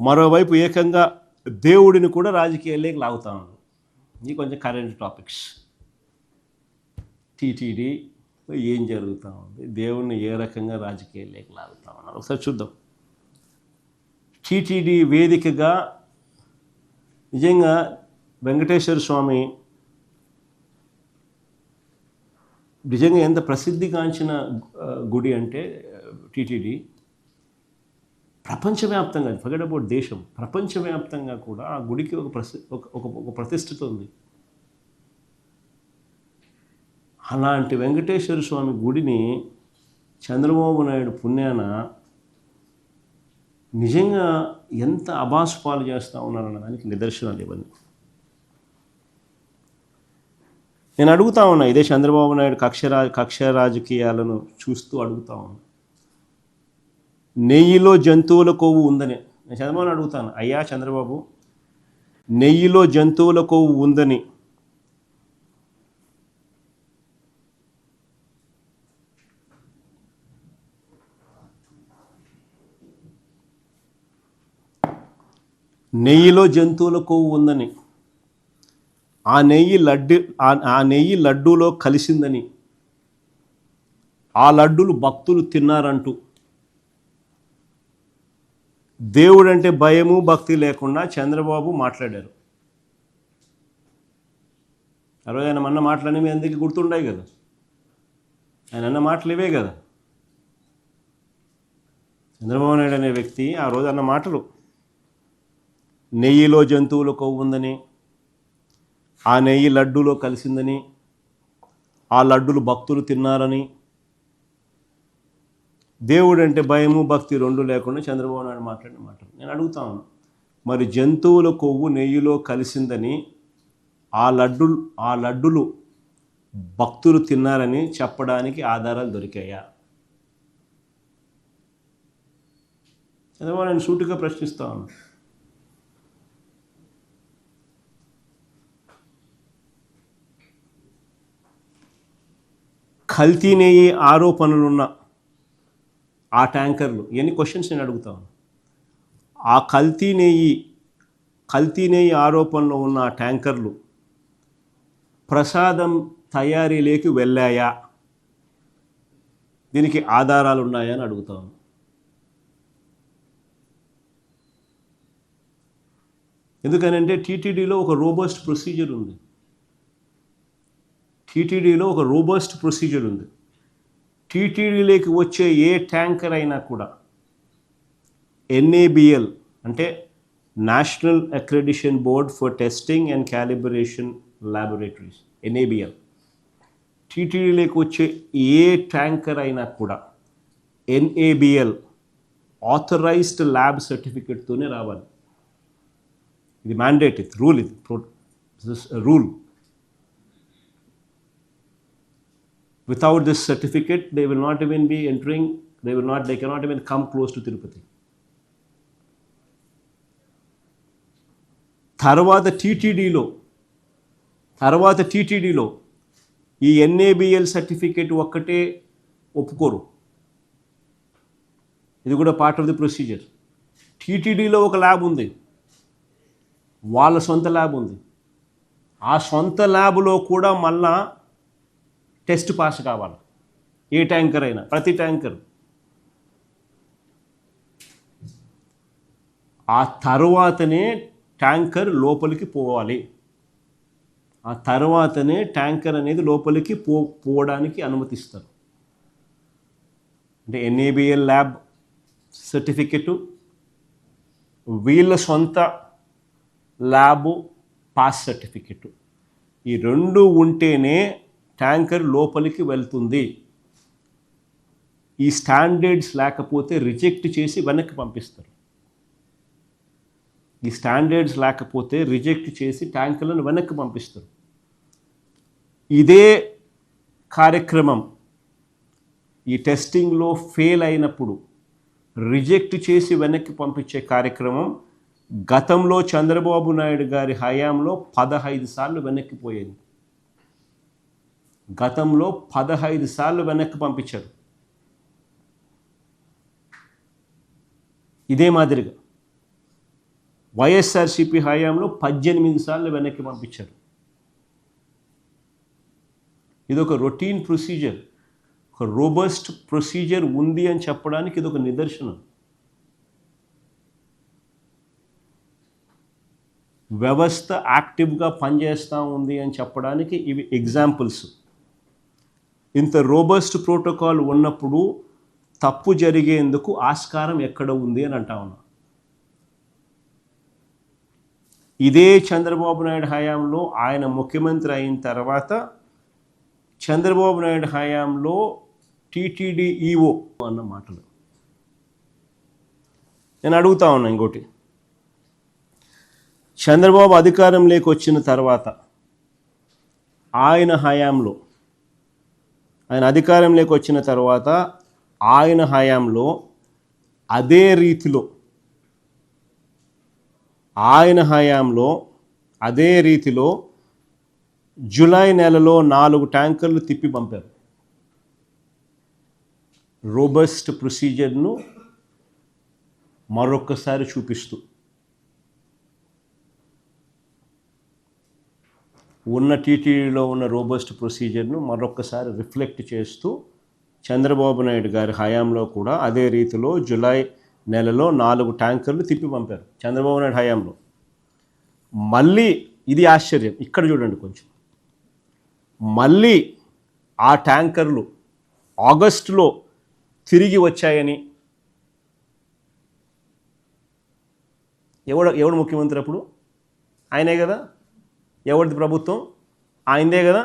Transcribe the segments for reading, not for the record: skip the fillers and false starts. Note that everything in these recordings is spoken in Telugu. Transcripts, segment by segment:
మరోవైపు ఏకంగా దేవుడిని కూడా రాజకీయాల్లోకి లాగుతా ఉన్నారు. ఇది కొంచెం కరెంట్ టాపిక్స్. టీటీడీ ఏం జరుగుతూ ఉంది, దేవుడిని ఏ రకంగా రాజకీయాల్లోకి లాగుతా ఉన్నారు ఒకసారి చూద్దాం. టీటీడీ వేదికగా నిజంగా వెంకటేశ్వర స్వామి నిజంగా ఎంత ప్రసిద్ధిగాంచిన గుడి అంటే టీటీడీ ప్రపంచవ్యాప్తంగా, ఫర్గెట్ అబౌట్ దేశం, ప్రపంచవ్యాప్తంగా కూడా ఆ గుడికి ఒక ప్రతిష్ఠిత ఉంది. అలాంటి వెంకటేశ్వర స్వామి గుడిని చంద్రబాబు నాయుడు పుణ్యాన నిజంగా ఎంత అబాసుపాలు చేస్తూ ఉన్నారన్న దానికి నిదర్శనాలు ఇవన్నీ. నేను అడుగుతా ఉన్నా, ఇదే చంద్రబాబు నాయుడు కక్ష రాజకీయాలను చూస్తూ అడుగుతా ఉన్నా, నెయ్యిలో జంతువుల కొవ్వు ఉందని నేను చంద్రబాబుని అడుగుతాను. అయ్యా చంద్రబాబు, నెయ్యిలో జంతువుల కొవ్వు ఉందని ఆ నెయ్యి లడ్డూలో కలిసిందని, ఆ లడ్డూలు భక్తులు తిన్నారంటూ దేవుడంటే భయము భక్తి లేకుండా చంద్రబాబు మాట్లాడారు. ఆ రోజు ఆయన అన్న మాటలన్నీ మీ అందరికీ గుర్తుంటాయి కదా. ఆయన అన్న మాటలు ఇవే కదా. చంద్రబాబు నాయుడు అనే వ్యక్తి ఆ రోజు అన్న మాటలు, నెయ్యిలో జంతువుల కొవ్వు ఉందని, ఆ నెయ్యి లడ్డూలో కలిసిందని, ఆ లడ్డులు భక్తులు తిన్నారని, దేవుడు అంటే భయము భక్తి రెండు లేకుండా చంద్రబాబు నాయుడు మాట్లాడిన మాటలు. నేను అడుగుతాను, మరి జంతువుల కొవ్వు నెయ్యిలో కలిసిందని, ఆ లడ్డులు భక్తులు తిన్నారని చెప్పడానికి ఆధారాలు దొరికాయా? చంద్రబాబు నాయుడు సూటిగా ప్రశ్నిస్తా ఉన్నాను. కల్తీ నెయ్యి ఆరోపణలున్న ఆ ట్యాంకర్లు, ఇవన్నీ క్వశ్చన్స్ నేను అడుగుతాను. ఆ కల్తీ నెయ్యి ఆరోపణలో ఉన్న ఆ ట్యాంకర్లు ప్రసాదం తయారీలోకి వెళ్ళాయా? దీనికి ఆధారాలు ఉన్నాయా అని అడుగుతాను. ఎందుకనంటే టీటీడీలో ఒక రోబస్ట్ ప్రొసీజర్ ఉంది. టీటీడీలోకి వచ్చే ఏ ట్యాంకర్ అయినా కూడా NABL అంటే national accreditation board for testing and calibration laboratories, NABL, టీటీడీలోకి వచ్చే ఏ ట్యాంకర్ అయినా కూడా NABL ఆథరైజ్డ్ ల్యాబ్ సర్టిఫికేట్తోనే రావాలి. ఇది మ్యాండేట్, ఇది rule. Without this certificate, they will not even be entering, they cannot even come close to Tirupati. తర్వాత టీటీడీలో ఈ NABL సర్టిఫికేట్ ఒక్కటే ఒప్పుకోరు. ఇది కూడా పార్ట్ ఆఫ్ ది ప్రొసీజర్. టీటీడీలో ఒక ల్యాబ్ ఉంది, వాళ్ళ సొంత ల్యాబ్ ఉంది. ఆ సొంత ల్యాబ్లో కూడా మళ్ళా టెస్ట్ పాస్ కావాలి. ఏ ట్యాంకర్ అయినా, ప్రతి ట్యాంకర్. ఆ తర్వాతనే ట్యాంకర్ లోపలికి పోవాలి. ఆ తర్వాతనే ట్యాంకర్ అనేది లోపలికి పోవడానికి అనుమతిస్తారు. అంటే NABL ల్యాబ్ సర్టిఫికెటు, వీళ్ళ సొంత ల్యాబు పాస్ సర్టిఫికెటు, ఈ రెండు ఉంటేనే ట్యాంకర్ లోపలికి వెళ్తుంది. ఈ స్టాండర్డ్స్ లేకపోతే రిజెక్ట్ చేసి వెనక్కి పంపిస్తారు. ట్యాంకర్లను వెనక్కి పంపిస్తారు. ఇదే కార్యక్రమం ఈ టెస్టింగ్లో ఫెయిల్ అయినప్పుడు రిజెక్ట్ చేసి వెనక్కి పంపించే కార్యక్రమం గతంలో చంద్రబాబు నాయుడు గారి హయాంలో 15 సార్లు వెనక్కిపోయింది. 15 సార్లు వెనక్కి పంపించారు. ఇదే మాదిరిగా వైఎస్ఆర్సీపీ హయాంలో 18 సార్లు వెనక్కి పంపించారు. ఇది ఒక రొటీన్ ప్రొసీజర్, ఒక రోబస్ట్ ప్రొసీజర్ ఉంది అని చెప్పడానికి ఇది ఒక నిదర్శనం. వ్యవస్థ యాక్టివ్గా పనిచేస్తూ ఉంది అని చెప్పడానికి ఇవి ఎగ్జాంపుల్స్. ఇంత రోబస్ట్ ప్రోటోకాల్ ఉన్నప్పుడు తప్పు జరిగేందుకు ఆస్కారం ఎక్కడ ఉంది అని అంటా ఉన్నా. ఇదే చంద్రబాబు నాయుడు హయాంలో ఆయన ముఖ్యమంత్రి అయిన తర్వాత చంద్రబాబు నాయుడు హయాంలో టీటీడీ ఈఓ అన్న మాటలు నేను అడుగుతా ఉన్నా. ఇంకోటి, చంద్రబాబు అధికారంలోకి వచ్చిన తర్వాత ఆయన అధికారంలోకి వచ్చిన తర్వాత ఆయన హయాంలో అదే రీతిలో జూలై నెలలో 4 ట్యాంకర్లు తిప్పి పంపారు. రోబస్ట్ ప్రొసీజర్ను మరొక్కసారి చూపిస్తూ, ఉన్న టీటీడీలో ఉన్న రోబస్ట్ ప్రొసీజర్ను మరొక్కసారి రిఫ్లెక్ట్ చేస్తూ చంద్రబాబు నాయుడు గారి హయాంలో కూడా అదే రీతిలో జూలై నెలలో 4 ట్యాంకర్లు తిప్పి పంపారు చంద్రబాబు నాయుడు హయాంలో. మళ్ళీ ఇది ఆశ్చర్యం, ఇక్కడ చూడండి కొంచెం. మళ్ళీ ఆ ట్యాంకర్లు ఆగస్టులో తిరిగి వచ్చాయని ఎవడు ముఖ్యమంత్రి అప్పుడు? ఆయనే కదా. ఎవరిది ప్రభుత్వం? ఆయనదే కదా.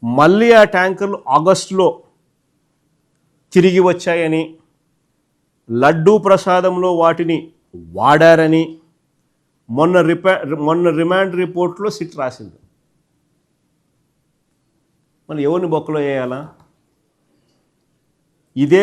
మళ్ళీ ఆ ట్యాంకర్లు ఆగస్టులో తిరిగి వచ్చాయని, లడ్డూ ప్రసాదంలో వాటిని వాడారని మొన్న రిమాండ్ రిపోర్ట్లో సిట్ రాసింది. మళ్ళీ ఎవరిని బొక్కలో వేయాలా? ఇదే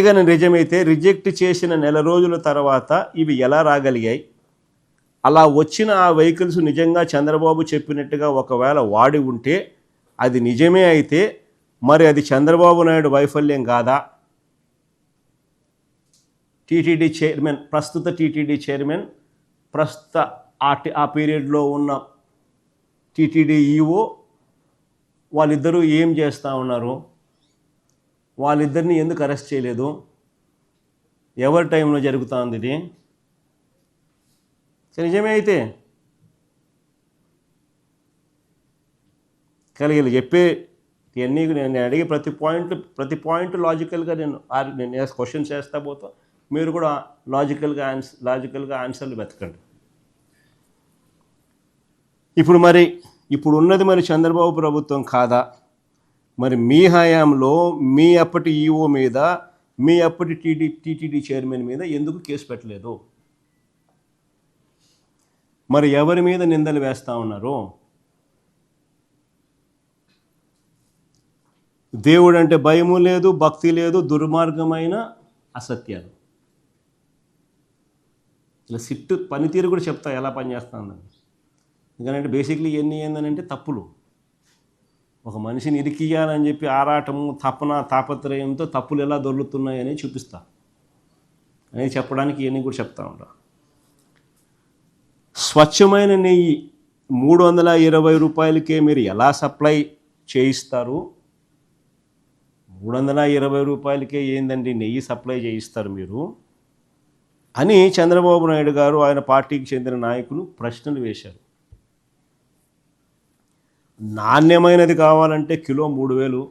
కానీ నిజమైతే రిజెక్ట్ చేసిన నెల రోజుల తర్వాత ఇవి ఎలా రాగలిగాయి? అలా వచ్చిన ఆ వెహికల్స్ నిజంగా చంద్రబాబు చెప్పినట్టుగా ఒకవేళ వాడి ఉంటే అది నిజమే అయితే మరి అది చంద్రబాబు నాయుడు వైఫల్యం కాదా? ప్రస్తుత టీటీడీ చైర్మన్, ప్రస్తుత ఆ పీరియడ్లో ఉన్న టీటీడీ ఈఓ వాళ్ళిద్దరూ ఏం చేస్తూ ఉన్నారు? వాళ్ళిద్దరిని ఎందుకు అరెస్ట్ చేయలేదు? ఎవరి టైంలో జరుగుతుంది ఇది? నిజమే అయితే కలిగి చెప్పే ఇవన్నీ నేను అడిగే ప్రతి పాయింట్ లాజికల్గా నేను క్వశ్చన్స్ చేస్తా పోతా, మీరు కూడా లాజికల్గా ఆన్సర్లు వెతకండి. ఇప్పుడు ఉన్నది మరి చంద్రబాబు ప్రభుత్వం కాదా? మరి మీ హయాంలో మీ అప్పటి ఈఓ మీద, మీ అప్పటి టీటీడీ చైర్మన్ మీద ఎందుకు కేసు పెట్టలేదు? మరి ఎవరి మీద నిందలు వేస్తూ ఉన్నారు? దేవుడు అంటే భయము లేదు, భక్తి లేదు, దుర్మార్గమైన అసత్యాలు. ఇలా సిట్టు పనితీరు కూడా చెప్తా ఎలా పనిచేస్తుందని. ఎందుకంటే బేసిక్లీ ఇవన్నీ ఏంటంటే తప్పులు. ఒక మనిషిని ఇరికియాలని చెప్పి ఆరాటము, తాపత్రయంతో తప్పులు ఎలా దొరుకుతున్నాయని చూపిస్తా అనేది చెప్పడానికి ఇవన్నీ కూడా చెప్తా ఉంటా. స్వచ్ఛమైన నెయ్యి 320 రూపాయలకే మీరు ఎలా సప్లై చేయిస్తారు? 320 రూపాయలకే ఏందండి నెయ్యి సప్లై చేయిస్తారు మీరు అని చంద్రబాబు నాయుడు గారు, ఆయన పార్టీకి చెందిన నాయకులు ప్రశ్నలు వేశారు. నాణ్యమైనది కావాలంటే కిలో 3000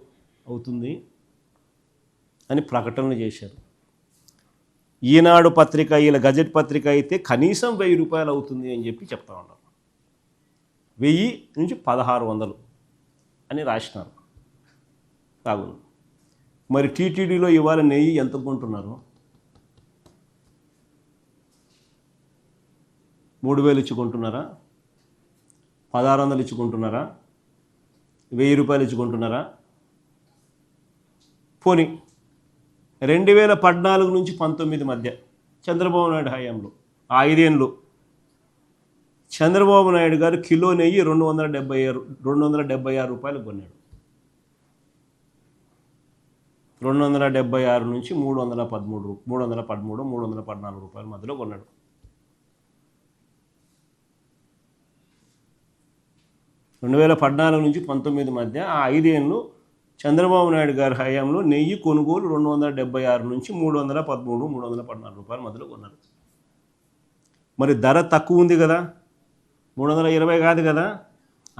అవుతుంది అని ప్రకటనలు చేశారు. ఈనాడు పత్రిక, ఇలా గజెట్ పత్రిక అయితే కనీసం 1000 రూపాయలు అవుతుంది అని చెప్పి చెప్తా ఉన్నారు. 1000 నుంచి 1600 అని రాసినారు. కాగును. మరి టీటీడీలో ఇవాళ నెయ్యి ఎంత కొంటున్నారు? 3000 ఇచ్చుకుంటున్నారా? 1600 ఇచ్చుకుంటున్నారా? 1000 రూపాయలు ఇచ్చుకుంటున్నారా? పోనీ 2014 నుంచి 19 మధ్య చంద్రబాబు నాయుడు హయాంలో 5 ఏళ్ళు చంద్రబాబు నాయుడు గారు కిలో నెయ్యి 276 రూపాయలు కొన్నాడు. 276 నుంచి 313 314 రూపాయల మధ్యలో కొన్నాడు. 2014 నుంచి 19 మధ్య ఆ 5 ఏళ్ళు చంద్రబాబు నాయుడు గారి హయాంలో నెయ్యి కొనుగోలు 276 నుంచి 313 314 రూపాయల మధ్యలో కొన్నారు. మరి ధర తక్కువ ఉంది కదా, 320 కాదు కదా,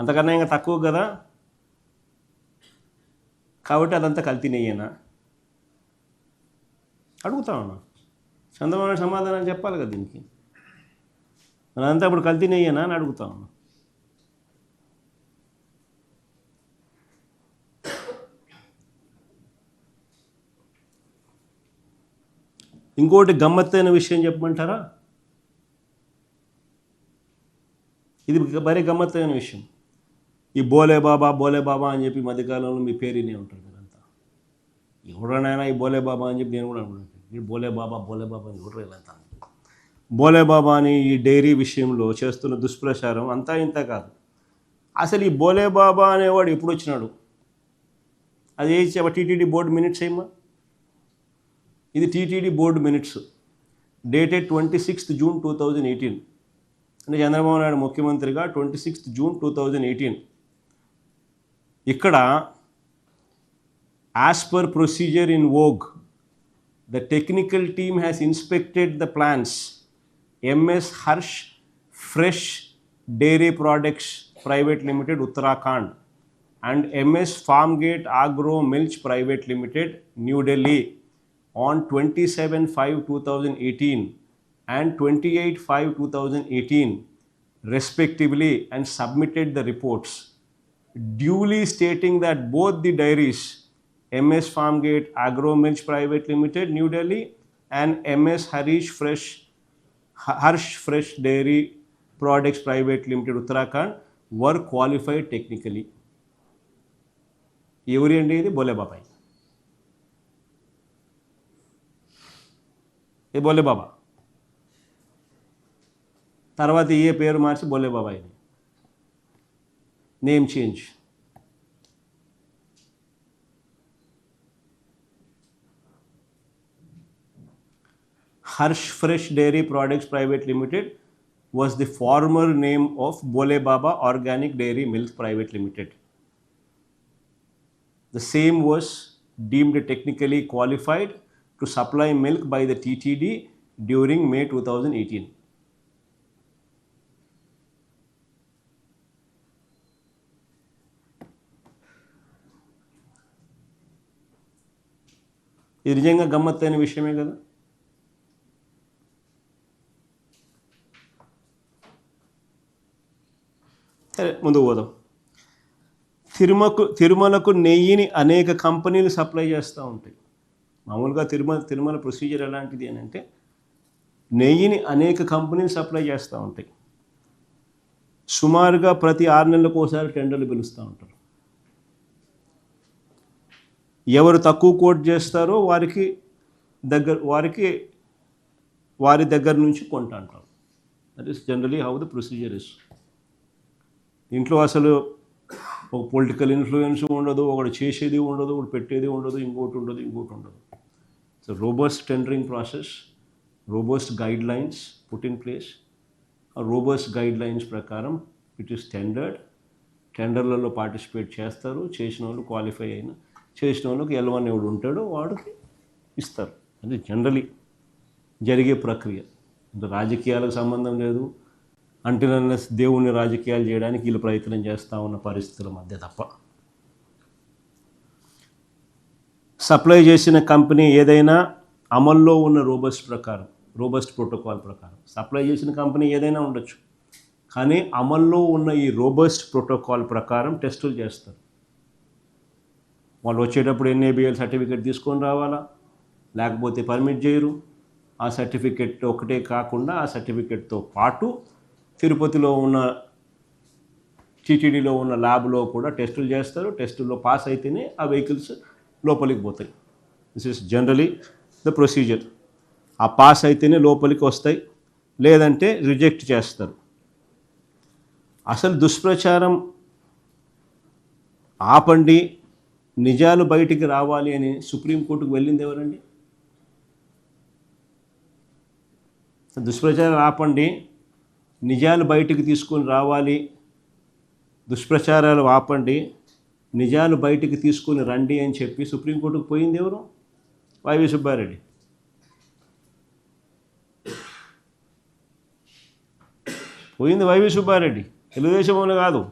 అంతకన్నా ఇంకా తక్కువ కదా, కాబట్టి అదంతా కల్తీ నెయ్యేనా అడుగుతా ఉన్నా. చంద్రబాబు నాయుడు సమాధానం చెప్పాలి కదా దీనికి. అదంతా ఇప్పుడు కల్తీ నెయ్యేనా అని అడుగుతా ఉన్నా. ఇంకోటి గమ్మత్తైన విషయం చెప్పమంటారా? ఇది మరీ గమ్మత్తైన విషయం. ఈ బోలే బాబా అని చెప్పి మధ్యకాలంలో మీ పేరునే ఉంటారు మీరంతా. ఎవడనైనా ఈ బోలే బాబా అని చెప్పి నేను కూడా అనుకుంటాను. ఈ బోలే బాబా అని ఎవరు వెళ్ళంతా. బోలే బాబా అని ఈ డైరీ విషయంలో చేస్తున్న దుష్ప్రచారం అంతా ఇంత కాదు. అసలు ఈ బోలే బాబా అనేవాడు ఎప్పుడు వచ్చినాడు? అది టీటీడీ బోర్డు మినిట్స్ ఏమో. ఇది TTD board minutes dated 26th June 2018. అంటే చంద్రబాబు నాయుడు ముఖ్యమంత్రిగా 26th June 2018. ఇక్కడ as per procedure in vogue the technical team has inspected the plans MS Harsh fresh dairy products private limited Uttarakhand and MS farmgate agro milch private limited New Delhi on 27/5/2018 and 28/5/2018 respectively and submitted the reports duly stating that both the dairies MS Farmgate Agro Milch Private Limited New Delhi and MS Harsh Fresh Dairy Products Private Limited Uttarakhand were qualified technically. ఎవరి అండి ఇది? బోలే బాబాయ్. ఏ బోలే బాబా తర్వాత ఏ పేరు మార్చి బోలే బాబా ఇది name change. Harsh fresh dairy products private limited was the former name of Bole Baba Organic Dairy Milk Private Limited. The same was deemed technically qualified to supply milk by the TTD during May 2018. ఇది నిజంగా గమ్మత్తైన విషయమే కదా. సరే ముందుకు పోదాం. తిరుమలకు నెయ్యిని అనేక కంపెనీలు సప్లై చేస్తూ ఉంటాయి. మామూలుగా తిరుమల ప్రొసీజర్ ఎలాంటిది అని అంటే నెయ్యిని అనేక కంపెనీలు సప్లై చేస్తూ ఉంటాయి. సుమారుగా ప్రతి 6 నెలలకు ఒకసారి టెండర్లు పిలుస్తూ ఉంటారు. ఎవరు తక్కువ కోట్ చేస్తారో వారి దగ్గర నుంచి కొంటా అంటారు. That is generally how the procedure is. ఇంట్లో అసలు ఒక పొలిటికల్ ఇన్ఫ్లుయెన్స్ ఉండదు, ఒకటి చేసేది ఉండదు, ఒకటి పెట్టేది ఉండదు, ఇంకోటి ఉండదు. So robust tendering process, robust guide lines put in place. ఆ రోబస్ట్ గైడ్ లైన్స్ ప్రకారం ఇట్ ఈస్ టెండర్డ్. టెండర్లలో పార్టిసిపేట్ చేస్తారు. చేసిన వాళ్ళు క్వాలిఫై చేసిన వాళ్ళకి L1 ఎవడు ఉంటాడో వాడికి ఇస్తారు. అది జనరలీ జరిగే ప్రక్రియ. రాజకీయాలకు సంబంధం లేదు. అంటిన దేవుణ్ణి రాజకీయాలు చేయడానికి వీళ్ళు ప్రయత్నం చేస్తూ ఉన్న పరిస్థితుల మధ్య తప్ప. సప్లై చేసిన కంపెనీ ఏదైనా అమల్లో ఉన్న రోబస్ట్ ప్రోటోకాల్ ప్రకారం సప్లై చేసిన కంపెనీ ఏదైనా ఉండొచ్చు, కానీ అమల్లో ఉన్న ఈ రోబస్ట్ ప్రోటోకాల్ ప్రకారం టెస్టులు చేస్తారు. వాళ్ళు వచ్చేటప్పుడు NABL సర్టిఫికేట్ తీసుకొని రావాలా, లేకపోతే పర్మిట్ చేయరు. ఆ సర్టిఫికేట్ ఒకటే కాకుండా ఆ సర్టిఫికేట్తో పాటు తిరుపతిలో ఉన్న TTDలో ఉన్న ల్యాబ్లో కూడా టెస్టులు చేస్తారు. టెస్టుల్లో పాస్ అయితేనే ఆ వెహికల్స్ లోపలికి పోతాయి. This is generally the procedure. ఆ పాస్ అయితేనే లోపలికి వస్తాయి, లేదంటే రిజెక్ట్ చేస్తారు. అసలు దుష్ప్రచారం ఆపండి, నిజాలు బయటికి రావాలి అని సుప్రీంకోర్టుకు వెళ్ళింది ఎవరండి? దుష్ప్రచారాలు ఆపండి, నిజాలు బయటికి తీసుకొని రావాలి, దుష్ప్రచారాలు ఆపండి, నిజాలు బయటికి తీసుకొని రండి అని చెప్పి సుప్రీంకోర్టుకు పోయింది ఎవరు? వైవి సుబ్బారెడ్డి. పోయింది వైవి సుబ్బారెడ్డి, తెలుగుదేశం వాళ్ళు కాదు.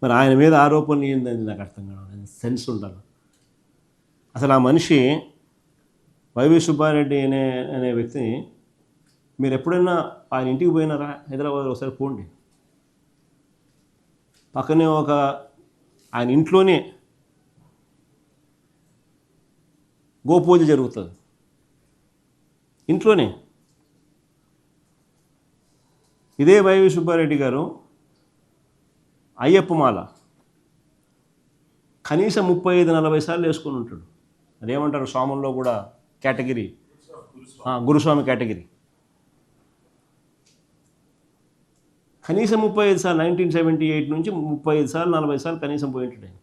మరి ఆయన మీద ఆరోపణలు ఏందని నాకు అర్థం కాదు. సెన్స్ ఉండాలి అసలు. ఆ మనిషి వైవి సుబ్బారెడ్డి అనే వ్యక్తి, మీరు ఎప్పుడైనా ఆయన ఇంటికి పోయినారా? హైదరాబాద్ ఒకసారి పోండి. పక్కనే ఆయన ఇంట్లోనే గోపూజ జరుగుతుంది, ఇంట్లోనే. ఇదే వైవి సుబ్బారెడ్డి గారు అయ్యప్ప మాల కనీసం 35-40 సార్లు వేసుకొని ఉంటాడు. అదేమంటారు స్వాముల్లో కూడా కేటగిరీ, గురుస్వామి కేటగిరీ. కనీసం 35 సార్లు, 1978 నుంచి 35 సార్లు 40 సార్లు కనీసం పోయి ఉంటాడు.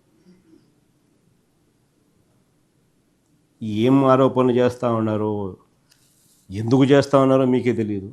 ఏం ఆరోపణలు చేస్తూ ఉన్నారో, ఎందుకు చేస్తూ ఉన్నారో మీకే తెలియదు.